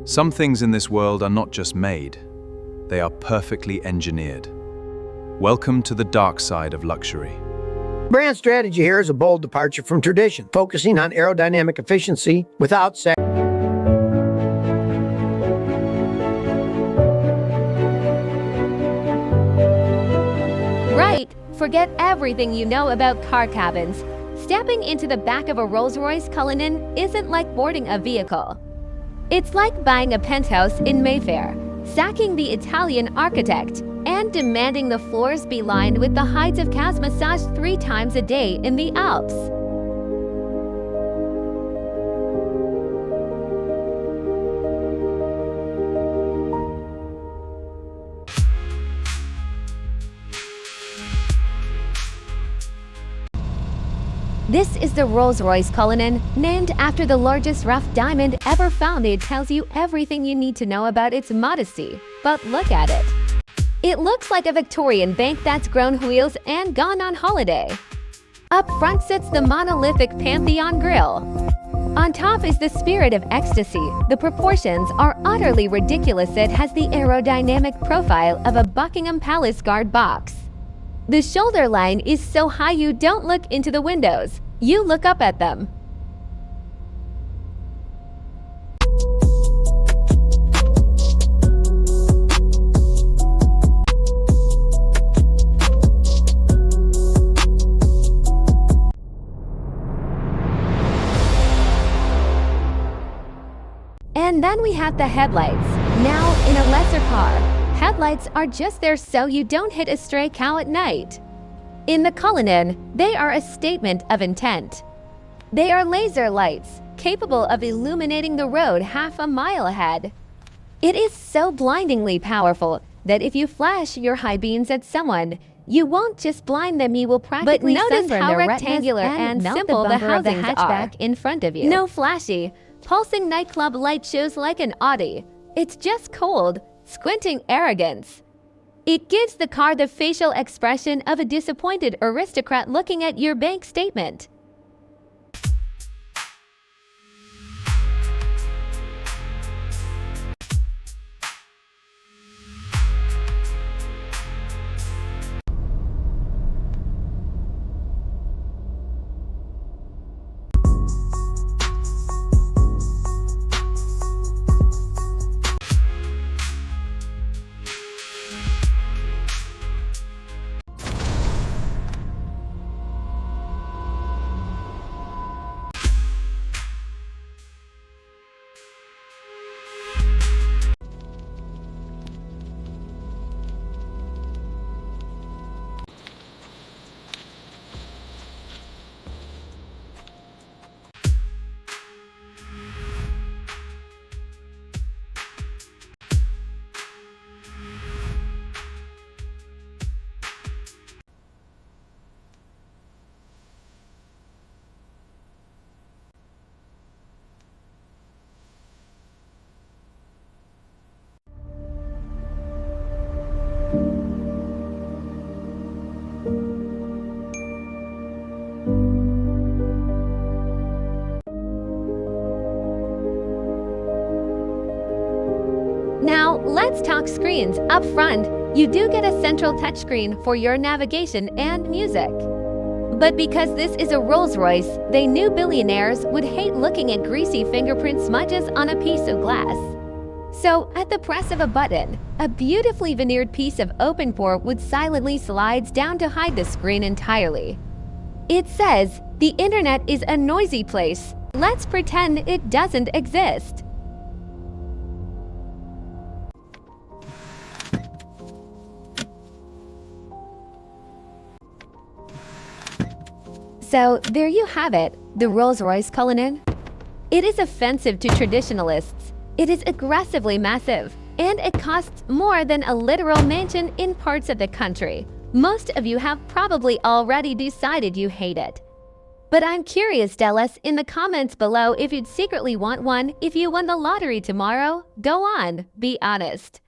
Some things in this world are not just made, they are perfectly engineered. Welcome to the dark side of luxury. Brand strategy here is a bold departure from tradition, focusing on aerodynamic efficiency without Right, forget everything you know about car cabins. Stepping into the back of a Rolls-Royce Cullinan isn't like boarding a vehicle. It's like buying a penthouse in Mayfair, sacking the Italian architect, and demanding the floors be lined with the hides of cows massaged 3 times a day in the Alps. This is the Rolls-Royce Cullinan, named after the largest rough diamond ever found. It tells you everything you need to know about its modesty, but look at it. It looks like a Victorian bank that's grown wheels and gone on holiday. Up front sits the monolithic Pantheon grille. On top is the spirit of ecstasy. The proportions are utterly ridiculous. It has the aerodynamic profile of a Buckingham Palace guard box. The shoulder line is so high you don't look into the windows, you look up at them. And then we have the headlights. Now, in a lesser car, headlights are just there so you don't hit a stray cow at night. In the Cullinan, they are a statement of intent. They are laser lights, capable of illuminating the road half a mile ahead. It is so blindingly powerful that if you flash your high beams at someone, you won't just blind them, you will practically sunburn their retinas. But notice how rectangular and simple the housings are in front of you. No flashy, pulsing nightclub light shows like an Audi. It's just cold, squinting arrogance. It gives the car the facial expression of a disappointed aristocrat looking at your bank statement. Now, let's talk screens. Up front, you do get a central touchscreen for your navigation and music. But because this is a Rolls-Royce, they knew billionaires would hate looking at greasy fingerprint smudges on a piece of glass. So, at the press of a button, a beautifully veneered piece of open pore would silently slides down to hide the screen entirely. It says, "The internet is a noisy place. Let's pretend it doesn't exist." So, there you have it, the Rolls-Royce Cullinan. It is offensive to traditionalists. It is aggressively massive, and it costs more than a literal mansion in parts of the country. Most of you have probably already decided you hate it. But I'm curious, tell us in the comments below if you'd secretly want one if you won the lottery tomorrow. Go on, be honest.